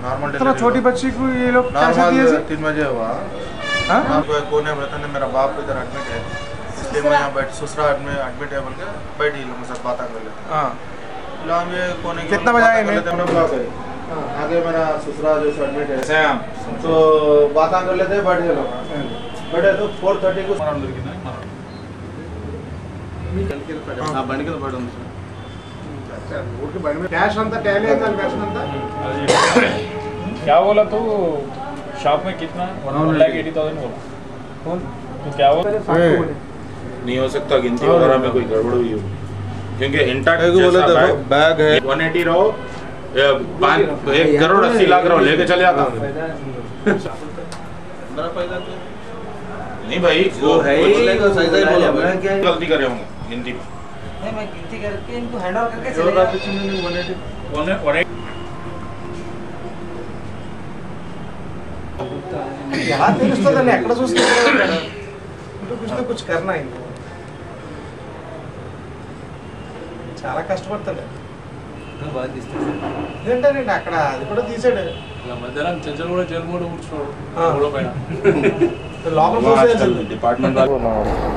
Normal इतना छोटी बच्ची को ये लोग कैसे दिए? 3 बजे हुआ। कोने में बताने मेरा बाप इधर एडमिट है, इसलिए मैं यहाँ बैठ ससुराल में एडमिट है बोल के बैठ ही लोगों के साथ बात कर लेते हैं। हाँ ये कोने कितना बजे आए? आगे मेरा ससुराल जो एडमिट है तो बात कर लेते हैं, बैठ गए लोग। बैठे तो 4:30 को బండి కింద పడి ఉంది సార్। कैश अंता टैली अंता कैश अंता क्या बोला तो शॉप में कितना 1,80,000 बोला तो क्या बोला नहीं हो सकता, गिनती वगैरह में कोई गड़बड़ हुई हो, क्योंकि इंटैक्ट बैग है 180 रहो 1 करोड़ 80 लाख रहो लेके चले जाता नहीं भाई वो है गलती करे होंगे गिनती में। नहीं मैं गिनती करके इनको हैंड ओवर करके चले जाता यहाँ తెలుస్తుందని ఎక్కడ చూస్తున్నారు ఇनको कुछ करना है చాలా కష్టపడతాడు బాగా తీస్తాడు ఏంటంటే అక్కడ అది కూడా తీసాడు మధ్యాహ్నం చెంచల్ కూడా జైలు మూడు కూర్చున్నాడు పైన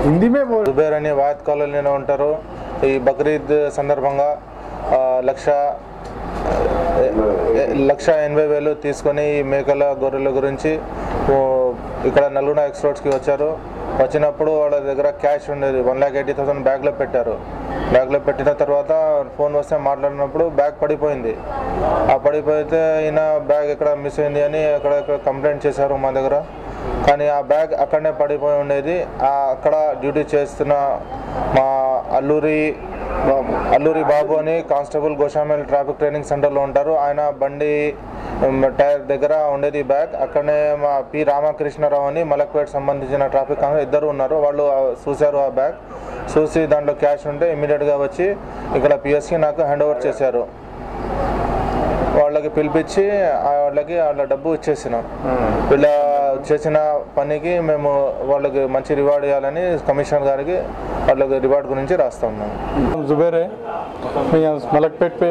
हिंदी में जुबेर అని వాయత్ కాలనీలో ఉంటారు। ఈ బక్రీద్ సందర్భంగా 1,80,000 తీసుకొని మేకల గొర్రెల గురించి ఇక్కడ నల్గొండ ఎక్స్పోర్ట్స్కి వచ్చారు। వచ్చినప్పుడు వాళ్ళ దగ్గర క్యాష్ ఉండేది 1,80,000 బ్యాగ్లో పెట్టారు। బ్యాగ్లో పెట్టిన తర్వాత ఫోన్ వస్తే మాట్లాడినప్పుడు బ్యాగ్ పడిపోయింది। ఆ పడిపోతే ఈయన బ్యాగ్ ఎక్కడ మిస్ అయింది అని ఎక్కడ కంప్లైంట్ చేశారు మా దగ్గర, కానీ ఆ బ్యాగ్ అక్కడనే పడిపోయి ఉండేది। అక్కడ డ్యూటీ చేస్తున్న మా అల్లూరి బాబు అని కానిస్టేబుల్ గోషామేల్ ట్రాఫిక్ ట్రైనింగ్ సెంటర్లో ఉంటారు। ఆయన బండి టైర్ దగ్గర ఉండేది బ్యాగ్। అక్కడనే మా పి రామకృష్ణరావు అని మలక్పేట్ సంబంధించిన ట్రాఫిక్ కానిస్టేబుల్ ఇద్దరు ఉన్నారు। వాళ్ళు చూశారు ఆ బ్యాగ్, చూసి దాంట్లో క్యాష్ ఉంటే ఇమీడియట్గా వచ్చి ఇక్కడ పిఎస్కి నాకు హ్యాండ్ ఓవర్ చేశారు। వాళ్ళకి పిలిపించి వాళ్ళకి వాళ్ళ డబ్బు ఇచ్చేసినాం। వీళ్ళ చేసిన పనికి మేము వాళ్ళకి మంచి రివార్డ్ ఇవ్వాలని కమిషనర్ గారికి వాళ్ళకి रिवार्ड गुరించి రాస్తా ఉన్నాం। जुबेर है, मैं यहाँ मलकपेट पे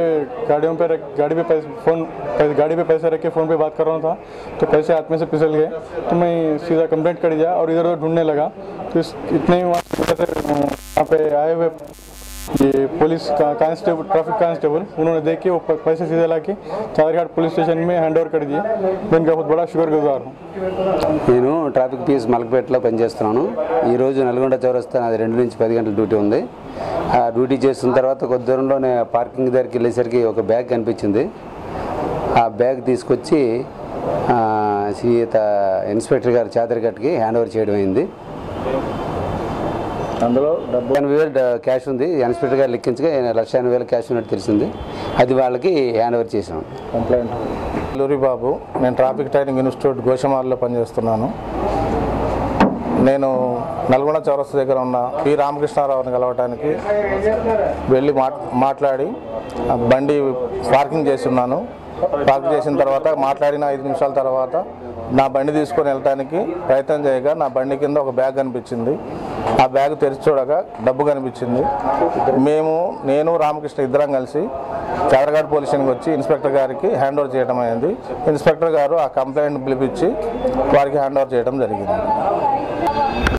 गाड़ी पे पैसे रख के फ़ोन पे बात कर रहा था तो पैसे हाथ में से फिसल गए तो मैं सीधा कंप्लेंट कर दिया और इधर उधर ढूंढने लगा तो इतने ही वहाँ पे आए हुए ये पुलिस कांस्टेबल ट्रैफिक कांस्टेबल उन्होंने देख के वो पैसे सीधे ला के चादरघाट पुलिस स्टेशन में हैंड ओवर कर दिए। मैं इनका बहुत बड़ा शुक्रगुजार हूँ। నేను ట్రాఫిక్ పీఎస్ మలకపేటలో పనిచేస్తున్నాను। ఈరోజు నల్గొండ చౌరస్తా నాది 2 నుంచి 10 గంటల డ్యూటీ ఉంది। ఆ డ్యూటీ చేసిన తర్వాత కొద్ది దూరంలోనే పార్కింగ్ దగ్గరికి వెళ్ళేసరికి ఒక బ్యాగ్ కనిపించింది। ఆ బ్యాగ్ తీసుకొచ్చి సీత ఇన్స్పెక్టర్ గారు చాదరఘాట్కి హ్యాండ్ ఓవర్ చేయడం అయింది। అందులో 80,000 క్యాష్ ఉంది, ఇన్స్పెక్టర్ గారు లెక్కించగా 1,80,000 క్యాష్ ఉన్నట్టు తెలిసింది, అది వాళ్ళకి హ్యాండ్ ఓవర్ చేసాం। కంప్లైంట్ అల్లూరి బాబు, నేను ట్రాఫిక్ ట్రైనింగ్ ఇన్స్టిట్యూట్ గోషమాల్లో పనిచేస్తున్నాను। నేను నల్గొండ చౌరస్తా దగ్గర ఉన్న పి రామకృష్ణారావుని కలవటానికి వెళ్ళి మాట్లాడి బండి పార్కింగ్ చేసి ఉన్నాను। పార్క్ చేసిన తర్వాత మాట్లాడిన 5 నిమిషాల తర్వాత నా బండి తీసుకొని వెళ్ళటానికి ప్రయత్నం చేయగా నా బండి కింద ఒక బ్యాగ్ కనిపించింది। ఆ బ్యాగ్ తెరిచి చూడగా డబ్బు కనిపించింది। నేను రామకృష్ణ ఇద్దరం కలిసి చాదరఘాట్ పోలీస్ స్టేషన్కి వచ్చి ఇన్స్పెక్టర్ గారికి హ్యాండ్ ఓవర్ చేయడం అయింది। ఇన్స్పెక్టర్ గారు ఆ కంప్లైంట్ పిలిపించి వారికి హ్యాండ్ ఓవర్ చేయడం జరిగింది।